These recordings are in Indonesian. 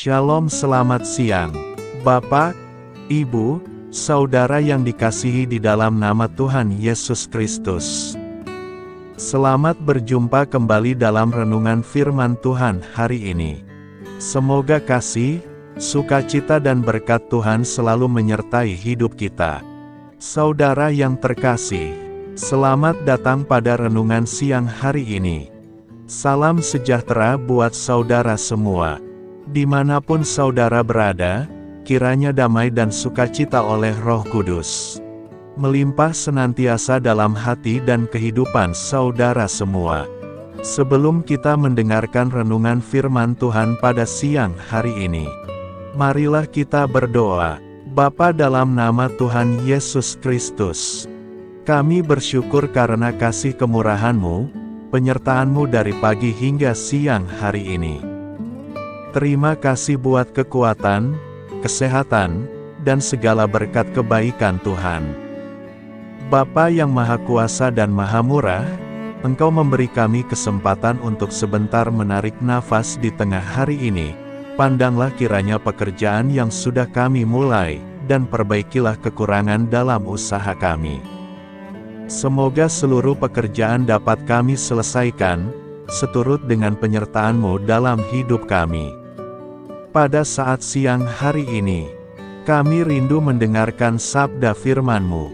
Shalom, selamat siang, Bapak, Ibu, Saudara yang dikasihi di dalam nama Tuhan Yesus Kristus. Selamat berjumpa kembali dalam renungan firman Tuhan hari ini. Semoga kasih, sukacita dan berkat Tuhan selalu menyertai hidup kita. Saudara yang terkasih, selamat datang pada renungan siang hari ini. Salam sejahtera buat saudara semua. Dimanapun saudara berada, kiranya damai dan sukacita oleh Roh Kudus melimpah senantiasa dalam hati dan kehidupan saudara semua. Sebelum kita mendengarkan renungan firman Tuhan pada siang hari ini, marilah kita berdoa. Bapa, dalam nama Tuhan Yesus Kristus, kami bersyukur karena kasih kemurahan-Mu, penyertaan-Mu dari pagi hingga siang hari ini. Terima kasih buat kekuatan, kesehatan, dan segala berkat kebaikan Tuhan. Bapa yang Maha Kuasa dan Maha Murah, Engkau memberi kami kesempatan untuk sebentar menarik nafas di tengah hari ini. Pandanglah kiranya pekerjaan yang sudah kami mulai, dan perbaikilah kekurangan dalam usaha kami. Semoga seluruh pekerjaan dapat kami selesaikan, seturut dengan penyertaan-Mu dalam hidup kami. Pada saat siang hari ini, kami rindu mendengarkan sabda firman-Mu.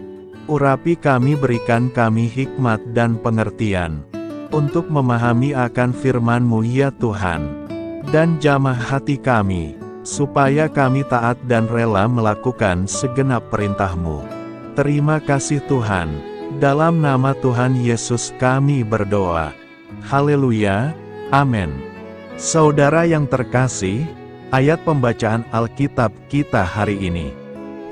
Urapi kami, berikan kami hikmat dan pengertian, untuk memahami akan firman-Mu ya Tuhan. Dan jamah hati kami, supaya kami taat dan rela melakukan segenap perintah-Mu. Terima kasih Tuhan, dalam nama Tuhan Yesus kami berdoa. Haleluya, amin. Saudara yang terkasih, ayat pembacaan Alkitab kita hari ini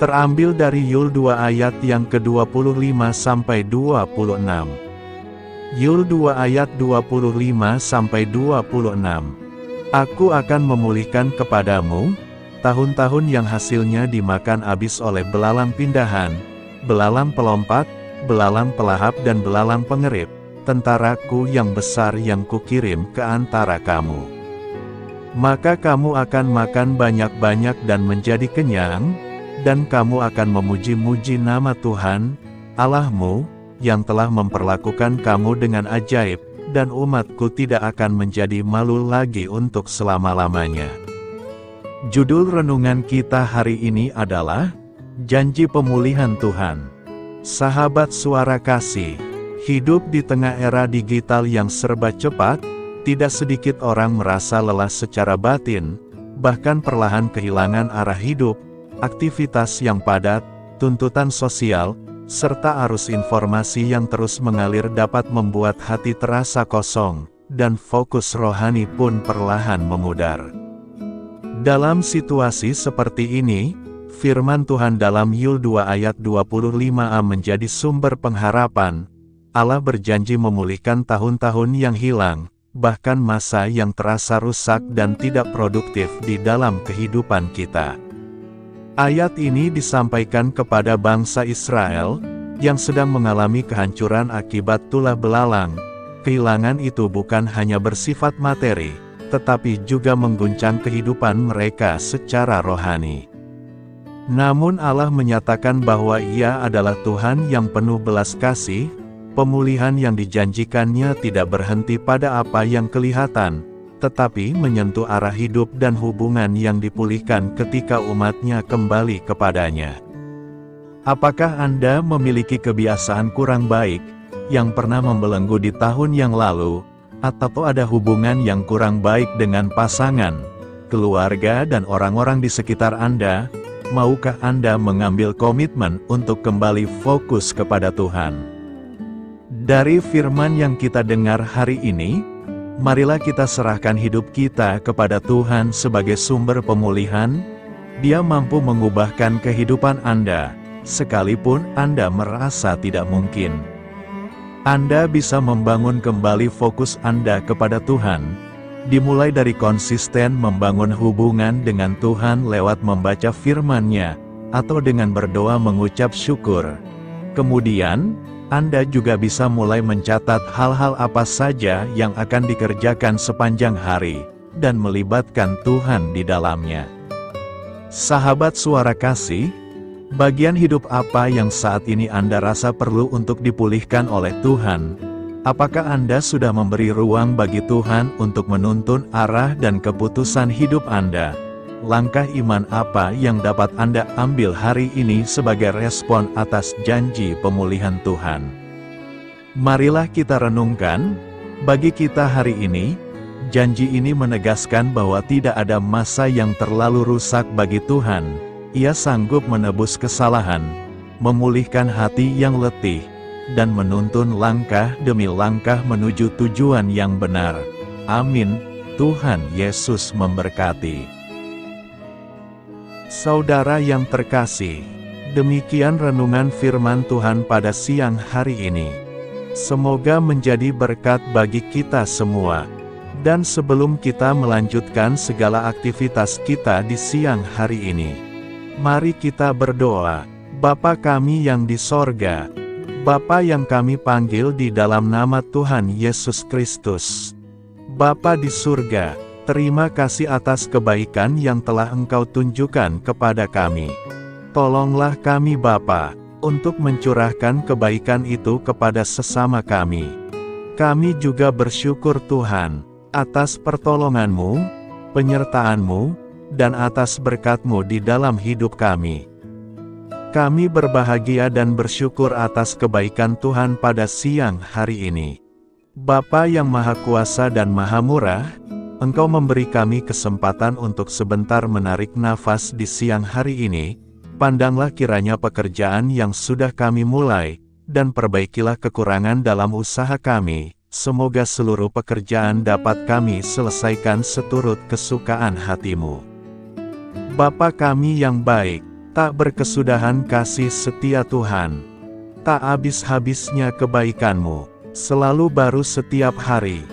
terambil dari Yul 2 ayat yang ke-25 sampai 26. Yul 2 ayat 25 sampai 26. Aku akan memulihkan kepadamu tahun-tahun yang hasilnya dimakan habis oleh belalang pindahan, belalang pelompat, belalang pelahap dan belalang pengerip, tentaraku yang besar yang kukirim ke antara kamu. Maka kamu akan makan banyak-banyak dan menjadi kenyang, dan kamu akan memuji-muji nama Tuhan, Allahmu, yang telah memperlakukan kamu dengan ajaib, dan umatku tidak akan menjadi malu lagi untuk selama-lamanya. Judul renungan kita hari ini adalah, Janji Pemulihan Tuhan. Sahabat suara kasih, hidup di tengah era digital yang serba cepat, tidak sedikit orang merasa lelah secara batin, bahkan perlahan kehilangan arah hidup, aktivitas yang padat, tuntutan sosial, serta arus informasi yang terus mengalir dapat membuat hati terasa kosong, dan fokus rohani pun perlahan memudar. Dalam situasi seperti ini, firman Tuhan dalam Yul 2 ayat 25a menjadi sumber pengharapan. Allah berjanji memulihkan tahun-tahun yang hilang, bahkan masa yang terasa rusak dan tidak produktif di dalam kehidupan kita. Ayat ini disampaikan kepada bangsa Israel, yang sedang mengalami kehancuran akibat tulah belalang. Kehilangan itu bukan hanya bersifat materi, tetapi juga mengguncang kehidupan mereka secara rohani. Namun Allah menyatakan bahwa Ia adalah Tuhan yang penuh belas kasih. Pemulihan yang dijanjikannya tidak berhenti pada apa yang kelihatan, tetapi menyentuh arah hidup dan hubungan yang dipulihkan ketika umatnya kembali kepadanya. Apakah Anda memiliki kebiasaan kurang baik, yang pernah membelenggu di tahun yang lalu, atau ada hubungan yang kurang baik dengan pasangan, keluarga dan orang-orang di sekitar Anda? Maukah Anda mengambil komitmen untuk kembali fokus kepada Tuhan? Dari firman yang kita dengar hari ini, marilah kita serahkan hidup kita kepada Tuhan sebagai sumber pemulihan. Dia mampu mengubahkan kehidupan Anda, sekalipun Anda merasa tidak mungkin. Anda bisa membangun kembali fokus Anda kepada Tuhan, dimulai dari konsisten membangun hubungan dengan Tuhan lewat membaca firman-Nya, atau dengan berdoa mengucap syukur. Kemudian, Anda juga bisa mulai mencatat hal-hal apa saja yang akan dikerjakan sepanjang hari, dan melibatkan Tuhan di dalamnya. Sahabat Suara Kasih, bagian hidup apa yang saat ini Anda rasa perlu untuk dipulihkan oleh Tuhan? Apakah Anda sudah memberi ruang bagi Tuhan untuk menuntun arah dan keputusan hidup Anda? Langkah iman apa yang dapat Anda ambil hari ini sebagai respon atas janji pemulihan Tuhan? Marilah kita renungkan. Bagi kita hari ini, janji ini menegaskan bahwa tidak ada masa yang terlalu rusak bagi Tuhan. Ia sanggup menebus kesalahan, memulihkan hati yang letih, dan menuntun langkah demi langkah menuju tujuan yang benar. Amin. Tuhan Yesus memberkati. Saudara yang terkasih, demikian renungan firman Tuhan pada siang hari ini. Semoga menjadi berkat bagi kita semua. Dan sebelum kita melanjutkan segala aktivitas kita di siang hari ini, mari kita berdoa. Bapa kami yang di sorga, Bapa yang kami panggil di dalam nama Tuhan Yesus Kristus. Bapa di surga, terima kasih atas kebaikan yang telah Engkau tunjukkan kepada kami. Tolonglah kami Bapa, untuk mencurahkan kebaikan itu kepada sesama kami. Kami juga bersyukur Tuhan, atas pertolongan-Mu, penyertaan-Mu, dan atas berkat-Mu di dalam hidup kami. Kami berbahagia dan bersyukur atas kebaikan Tuhan pada siang hari ini. Bapa yang Maha Kuasa dan Maha Murah, Engkau memberi kami kesempatan untuk sebentar menarik nafas di siang hari ini. Pandanglah kiranya pekerjaan yang sudah kami mulai, dan perbaikilah kekurangan dalam usaha kami. Semoga seluruh pekerjaan dapat kami selesaikan seturut kesukaan hati-Mu. Bapa kami yang baik, tak berkesudahan kasih setia Tuhan. Tak habis-habisnya kebaikan-Mu, selalu baru setiap hari.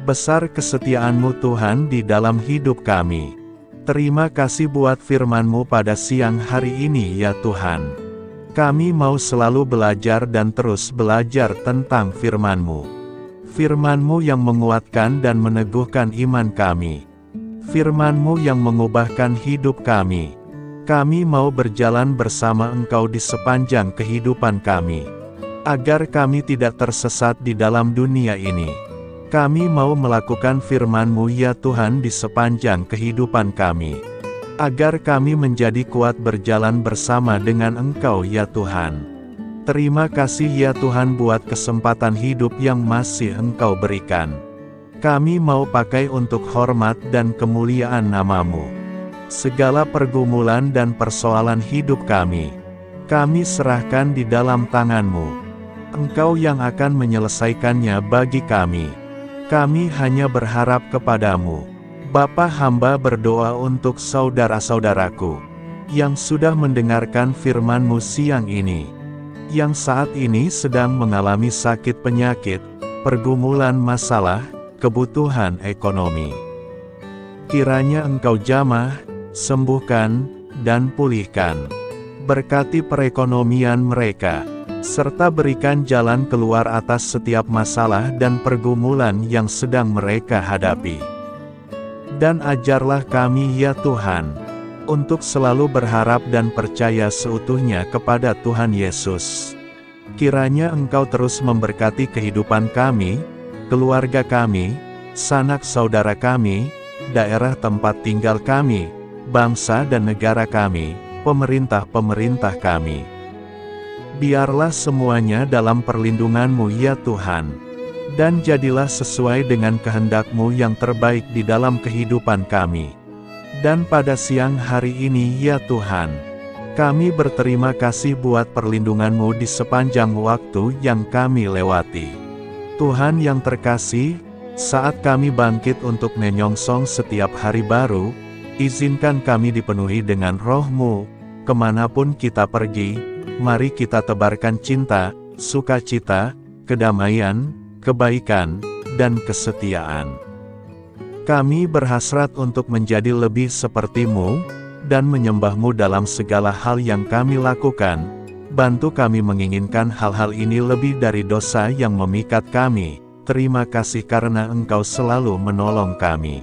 Besar kesetiaan-Mu Tuhan di dalam hidup kami. Terima kasih buat firman-Mu pada siang hari ini ya Tuhan. Kami mau selalu belajar dan terus belajar tentang firman-Mu. Firman-Mu yang menguatkan dan meneguhkan iman kami. Firman-Mu yang mengubahkan hidup kami. Kami mau berjalan bersama Engkau di sepanjang kehidupan kami. Agar kami tidak tersesat di dalam dunia ini. Kami mau melakukan firman-Mu ya Tuhan di sepanjang kehidupan kami. Agar kami menjadi kuat berjalan bersama dengan Engkau ya Tuhan. Terima kasih ya Tuhan buat kesempatan hidup yang masih Engkau berikan. Kami mau pakai untuk hormat dan kemuliaan nama-Mu. Segala pergumulan dan persoalan hidup kami serahkan di dalam tangan-Mu. Engkau yang akan menyelesaikannya bagi kami. Kami hanya berharap kepadamu. Bapa, hamba berdoa untuk saudara-saudaraku, yang sudah mendengarkan firman-Mu siang ini, yang saat ini sedang mengalami sakit penyakit, pergumulan masalah, kebutuhan ekonomi. Kiranya Engkau jamah, sembuhkan, dan pulihkan. Berkati perekonomian mereka, serta berikan jalan keluar atas setiap masalah dan pergumulan yang sedang mereka hadapi. Dan ajarlah kami ya Tuhan, untuk selalu berharap dan percaya seutuhnya kepada Tuhan Yesus. Kiranya Engkau terus memberkati kehidupan kami, keluarga kami, sanak saudara kami, daerah tempat tinggal kami, bangsa dan negara kami, pemerintah-pemerintah kami. Biarlah semuanya dalam perlindungan-Mu ya Tuhan, dan jadilah sesuai dengan kehendak-Mu yang terbaik di dalam kehidupan kami. Dan pada siang hari ini ya Tuhan, kami berterima kasih buat perlindungan-Mu di sepanjang waktu yang kami lewati. Tuhan yang terkasih, saat kami bangkit untuk menyongsong setiap hari baru, izinkan kami dipenuhi dengan Roh-Mu, kemanapun kita pergi. Mari kita tebarkan cinta, sukacita, kedamaian, kebaikan, dan kesetiaan. Kami berhasrat untuk menjadi lebih seperti-Mu, dan menyembah-Mu dalam segala hal yang kami lakukan. Bantu kami menginginkan hal-hal ini lebih dari dosa yang memikat kami. Terima kasih karena Engkau selalu menolong kami.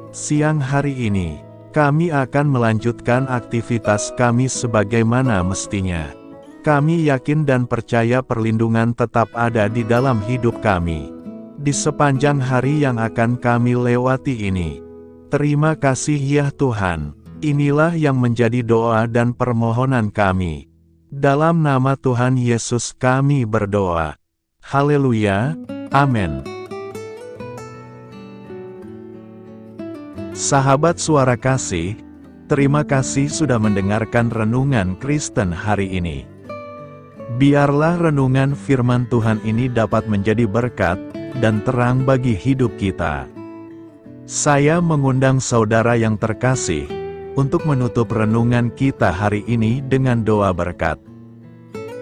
Siang hari ini, kami akan melanjutkan aktivitas kami sebagaimana mestinya. Kami yakin dan percaya perlindungan tetap ada di dalam hidup kami di sepanjang hari yang akan kami lewati ini. Terima kasih ya Tuhan. Inilah yang menjadi doa dan permohonan kami. Dalam nama Tuhan Yesus kami berdoa. Haleluya. Amin. Sahabat Suara Kasih, terima kasih sudah mendengarkan renungan Kristen hari ini. Biarlah renungan firman Tuhan ini dapat menjadi berkat dan terang bagi hidup kita. Saya mengundang saudara yang terkasih untuk menutup renungan kita hari ini dengan doa berkat.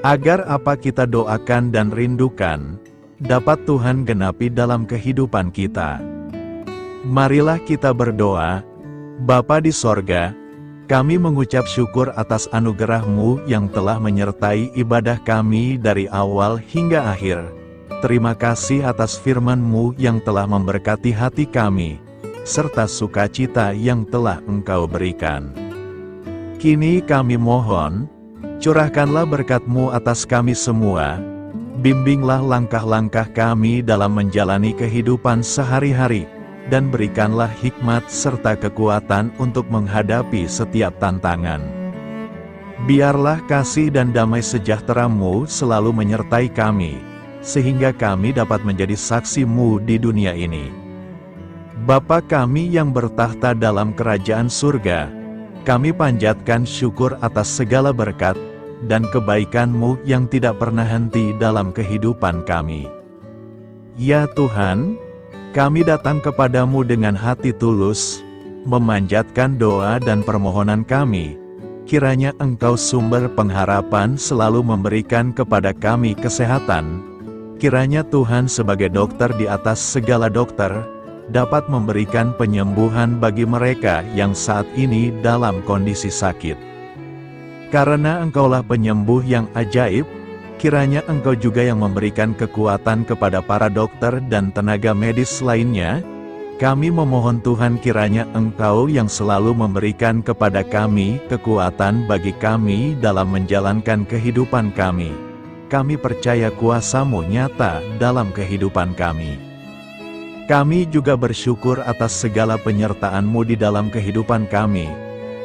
Agar apa kita doakan dan rindukan, dapat Tuhan genapi dalam kehidupan kita. Marilah kita berdoa. Bapa di sorga, kami mengucap syukur atas anugerah-Mu yang telah menyertai ibadah kami dari awal hingga akhir. Terima kasih atas firman-Mu yang telah memberkati hati kami, serta sukacita yang telah Engkau berikan. Kini kami mohon, curahkanlah berkat-Mu atas kami semua, bimbinglah langkah-langkah kami dalam menjalani kehidupan sehari-hari, dan berikanlah hikmat serta kekuatan untuk menghadapi setiap tantangan. Biarlah kasih dan damai sejahtera-Mu selalu menyertai kami, sehingga kami dapat menjadi saksi-Mu di dunia ini. Bapa kami yang bertahta dalam kerajaan surga, kami panjatkan syukur atas segala berkat dan kebaikan-Mu yang tidak pernah henti dalam kehidupan kami. Ya Tuhan, kami datang kepadamu dengan hati tulus, memanjatkan doa dan permohonan kami. Kiranya Engkau sumber pengharapan selalu memberikan kepada kami kesehatan. Kiranya Tuhan sebagai dokter di atas segala dokter, dapat memberikan penyembuhan bagi mereka yang saat ini dalam kondisi sakit. Karena Engkaulah penyembuh yang ajaib, kiranya Engkau juga yang memberikan kekuatan kepada para dokter dan tenaga medis lainnya. Kami memohon Tuhan kiranya Engkau yang selalu memberikan kepada kami kekuatan bagi kami dalam menjalankan kehidupan kami. Kami percaya kuasa-Mu nyata dalam kehidupan kami. Kami juga bersyukur atas segala penyertaan-Mu di dalam kehidupan kami.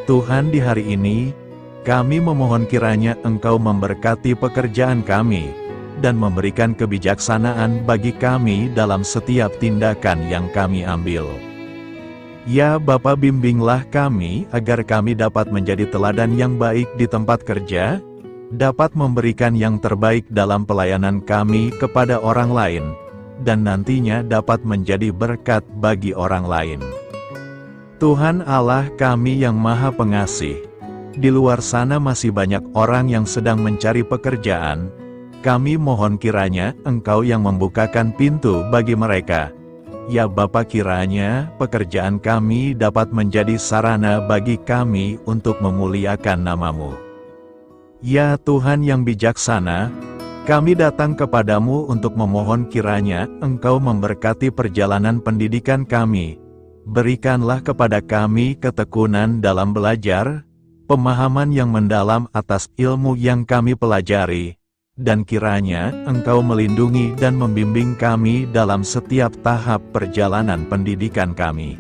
Tuhan, di hari ini, kami memohon kiranya Engkau memberkati pekerjaan kami, dan memberikan kebijaksanaan bagi kami dalam setiap tindakan yang kami ambil. Ya Bapa, bimbinglah kami agar kami dapat menjadi teladan yang baik di tempat kerja, dapat memberikan yang terbaik dalam pelayanan kami kepada orang lain, dan nantinya dapat menjadi berkat bagi orang lain. Tuhan Allah kami yang Maha Pengasih, di luar sana masih banyak orang yang sedang mencari pekerjaan. Kami mohon kiranya Engkau yang membukakan pintu bagi mereka. Ya Bapa, kiranya pekerjaan kami dapat menjadi sarana bagi kami untuk memuliakan nama-Mu. Ya Tuhan yang bijaksana, kami datang kepadamu untuk memohon kiranya Engkau memberkati perjalanan pendidikan kami. Berikanlah kepada kami ketekunan dalam belajar, pemahaman yang mendalam atas ilmu yang kami pelajari, dan kiranya Engkau melindungi dan membimbing kami dalam setiap tahap perjalanan pendidikan kami.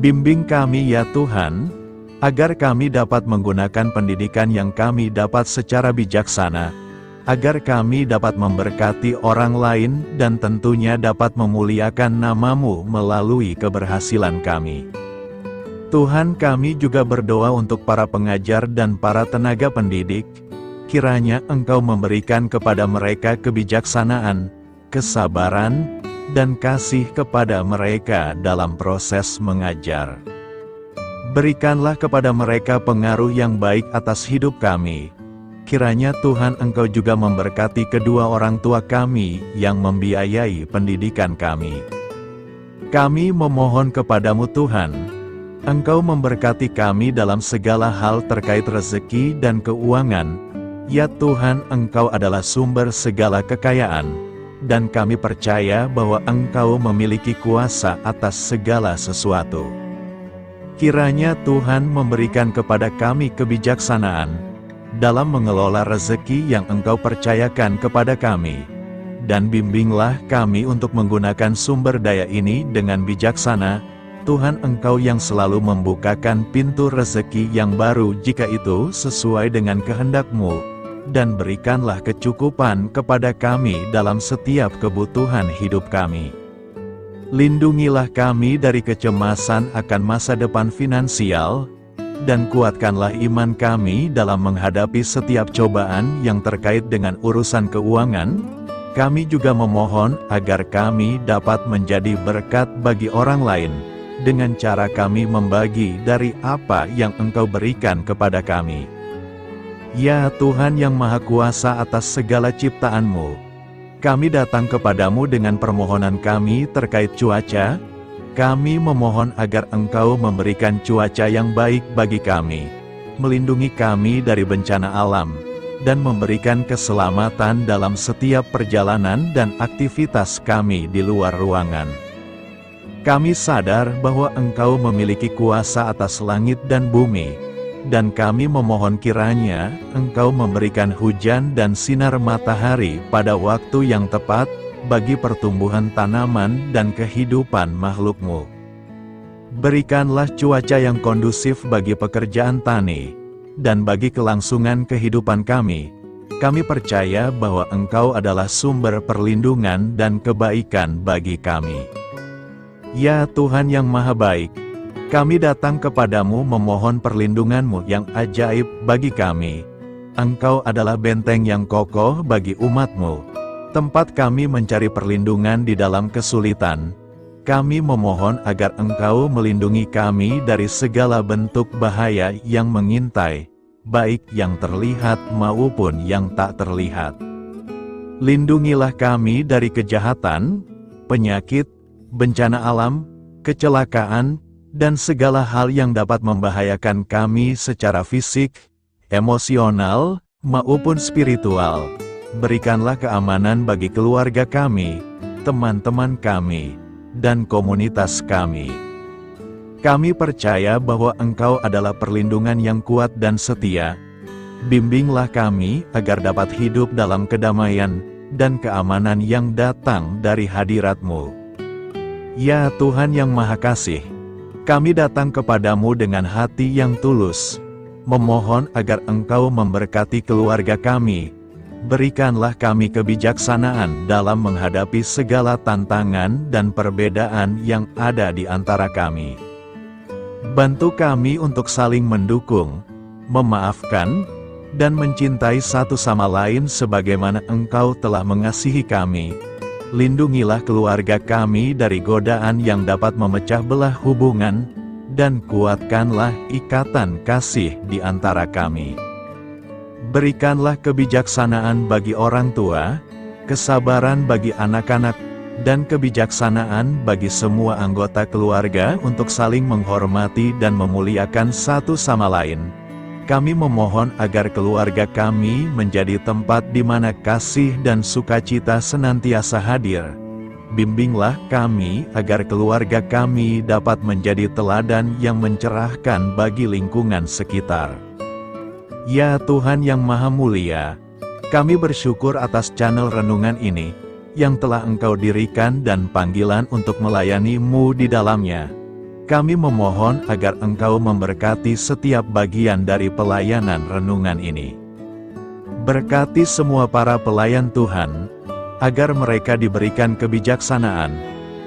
Bimbing kami ya Tuhan, agar kami dapat menggunakan pendidikan yang kami dapat secara bijaksana, agar kami dapat memberkati orang lain dan tentunya dapat memuliakan nama-Mu melalui keberhasilan kami. Tuhan, kami juga berdoa untuk para pengajar dan para tenaga pendidik. Kiranya Engkau memberikan kepada mereka kebijaksanaan, kesabaran, dan kasih kepada mereka dalam proses mengajar. Berikanlah kepada mereka pengaruh yang baik atas hidup kami. Kiranya Tuhan Engkau juga memberkati kedua orang tua kami yang membiayai pendidikan kami. Kami memohon kepadamu Tuhan, Engkau memberkati kami dalam segala hal terkait rezeki dan keuangan. Ya Tuhan, Engkau adalah sumber segala kekayaan. dan kami percaya bahwa Engkau memiliki kuasa atas segala sesuatu. Kiranya Tuhan memberikan kepada kami kebijaksanaan dalam mengelola rezeki yang Engkau percayakan kepada kami, dan bimbinglah kami untuk menggunakan sumber daya ini dengan bijaksana. Tuhan, Engkau yang selalu membukakan pintu rezeki yang baru jika itu sesuai dengan kehendak-Mu, dan berikanlah kecukupan kepada kami dalam setiap kebutuhan hidup kami. Lindungilah kami dari kecemasan akan masa depan finansial, dan kuatkanlah iman kami dalam menghadapi setiap cobaan yang terkait dengan urusan keuangan. Kami juga memohon agar kami dapat menjadi berkat bagi orang lain, dengan cara kami membagi dari apa yang Engkau berikan kepada kami. Ya Tuhan yang Maha Kuasa atas segala ciptaan-Mu, kami datang kepadamu dengan permohonan kami terkait cuaca. Kami memohon agar Engkau memberikan cuaca yang baik bagi kami, melindungi kami dari bencana alam, dan memberikan keselamatan dalam setiap perjalanan dan aktivitas kami di luar ruangan. Kami sadar bahwa Engkau memiliki kuasa atas langit dan bumi, dan kami memohon kiranya Engkau memberikan hujan dan sinar matahari pada waktu yang tepat bagi pertumbuhan tanaman dan kehidupan makhluk-Mu. Berikanlah cuaca yang kondusif bagi pekerjaan tani, dan bagi kelangsungan kehidupan kami. Kami percaya bahwa Engkau adalah sumber perlindungan dan kebaikan bagi kami. Ya Tuhan yang Maha Baik, kami datang kepadamu memohon perlindungan-Mu yang ajaib bagi kami. Engkau adalah benteng yang kokoh bagi umat-Mu, tempat kami mencari perlindungan di dalam kesulitan. Kami memohon agar Engkau melindungi kami dari segala bentuk bahaya yang mengintai, baik yang terlihat maupun yang tak terlihat. Lindungilah kami dari kejahatan, penyakit, bencana alam, kecelakaan, dan segala hal yang dapat membahayakan kami secara fisik, emosional, maupun spiritual. Berikanlah keamanan bagi keluarga kami, teman-teman kami, dan komunitas kami. Kami percaya bahwa Engkau adalah perlindungan yang kuat dan setia. Bimbinglah kami agar dapat hidup dalam kedamaian dan keamanan yang datang dari hadirat-Mu. Ya Tuhan yang Maha Kasih, kami datang kepadamu dengan hati yang tulus, memohon agar Engkau memberkati keluarga kami. Berikanlah kami kebijaksanaan dalam menghadapi segala tantangan dan perbedaan yang ada di antara kami. Bantu kami untuk saling mendukung, memaafkan, dan mencintai satu sama lain sebagaimana Engkau telah mengasihi kami. Lindungilah keluarga kami dari godaan yang dapat memecah belah hubungan, dan kuatkanlah ikatan kasih di antara kami. Berikanlah kebijaksanaan bagi orang tua, kesabaran bagi anak-anak, dan kebijaksanaan bagi semua anggota keluarga untuk saling menghormati dan memuliakan satu sama lain. Kami memohon agar keluarga kami menjadi tempat di mana kasih dan sukacita senantiasa hadir. Bimbinglah kami agar keluarga kami dapat menjadi teladan yang mencerahkan bagi lingkungan sekitar. Ya Tuhan yang Maha Mulia, kami bersyukur atas channel renungan ini, yang telah Engkau dirikan dan panggilan untuk melayani-Mu di dalamnya. Kami memohon agar Engkau memberkati setiap bagian dari pelayanan renungan ini. Berkati semua para pelayan Tuhan, agar mereka diberikan kebijaksanaan,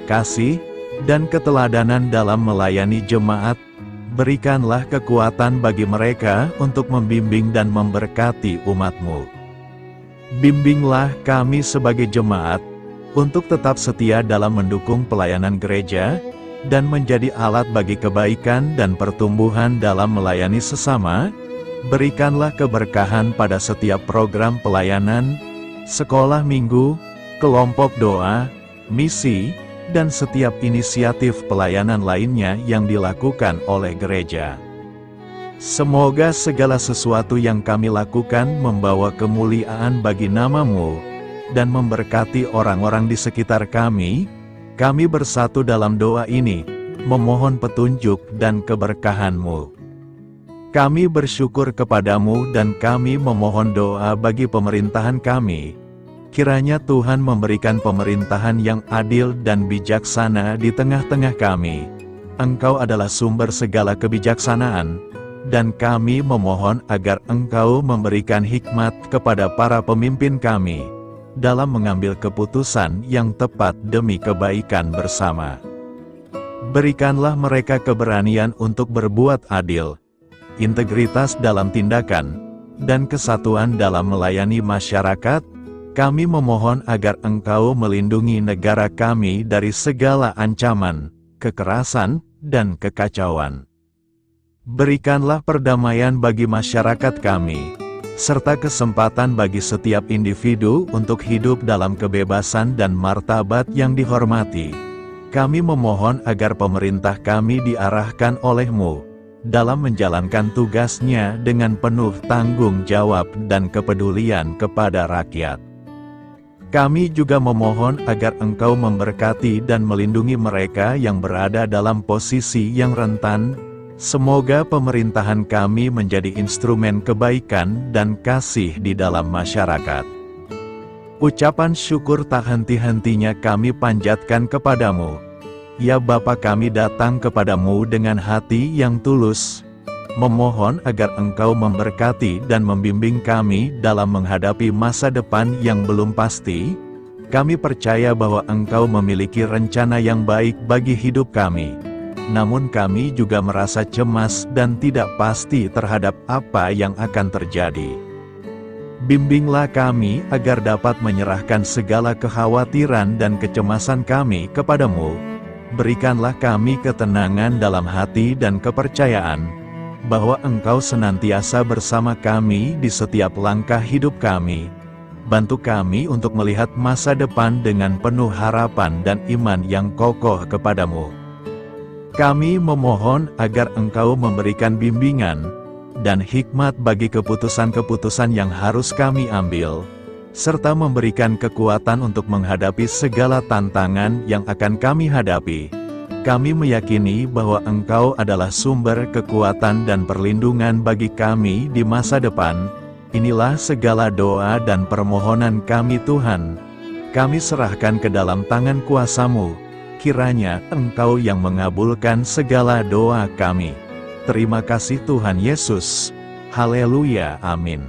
kasih, dan keteladanan dalam melayani jemaat. Berikanlah kekuatan bagi mereka untuk membimbing dan memberkati umat-Mu. Bimbinglah kami sebagai jemaat, untuk tetap setia dalam mendukung pelayanan gereja, dan menjadi alat bagi kebaikan dan pertumbuhan dalam melayani sesama. Berikanlah keberkahan pada setiap program pelayanan, sekolah minggu, kelompok doa, misi, dan setiap inisiatif pelayanan lainnya yang dilakukan oleh gereja. Semoga segala sesuatu yang kami lakukan membawa kemuliaan bagi nama-Mu, dan memberkati orang-orang di sekitar kami. Kami bersatu dalam doa ini, memohon petunjuk dan keberkahan-Mu. Kami bersyukur kepadamu dan kami memohon doa bagi pemerintahan kami. Kiranya Tuhan memberikan pemerintahan yang adil dan bijaksana di tengah-tengah kami. Engkau adalah sumber segala kebijaksanaan, dan kami memohon agar Engkau memberikan hikmat kepada para pemimpin kami, dalam mengambil keputusan yang tepat demi kebaikan bersama. Berikanlah mereka keberanian untuk berbuat adil, integritas dalam tindakan, dan kesatuan dalam melayani masyarakat. Kami memohon agar Engkau melindungi negara kami dari segala ancaman, kekerasan, dan kekacauan. Berikanlah perdamaian bagi masyarakat kami, serta kesempatan bagi setiap individu untuk hidup dalam kebebasan dan martabat yang dihormati. Kami memohon agar pemerintah kami diarahkan oleh-Mu dalam menjalankan tugasnya dengan penuh tanggung jawab dan kepedulian kepada rakyat. Kami juga memohon agar Engkau memberkati dan melindungi mereka yang berada dalam posisi yang rentan. Semoga pemerintahan kami menjadi instrumen kebaikan dan kasih di dalam masyarakat. Ucapan syukur tak henti-hentinya kami panjatkan kepadamu. Ya Bapa, kami datang kepadamu dengan hati yang tulus, memohon agar Engkau memberkati dan membimbing kami dalam menghadapi masa depan yang belum pasti. Kami percaya bahwa Engkau memiliki rencana yang baik bagi hidup kami. Namun kami juga merasa cemas dan tidak pasti terhadap apa yang akan terjadi. Bimbinglah kami agar dapat menyerahkan segala kekhawatiran dan kecemasan kami kepadamu. Berikanlah kami ketenangan dalam hati dan kepercayaan bahwa Engkau senantiasa bersama kami di setiap langkah hidup kami. Bantu kami untuk melihat masa depan dengan penuh harapan dan iman yang kokoh kepadamu. Kami memohon agar Engkau memberikan bimbingan dan hikmat bagi keputusan-keputusan yang harus kami ambil, serta memberikan kekuatan untuk menghadapi segala tantangan yang akan kami hadapi. Kami meyakini bahwa Engkau adalah sumber kekuatan dan perlindungan bagi kami di masa depan. Inilah segala doa dan permohonan kami Tuhan. Kami serahkan ke dalam tangan kuasa-Mu. Kiranya Engkau yang mengabulkan segala doa kami. Terima kasih Tuhan Yesus. Haleluya, amin.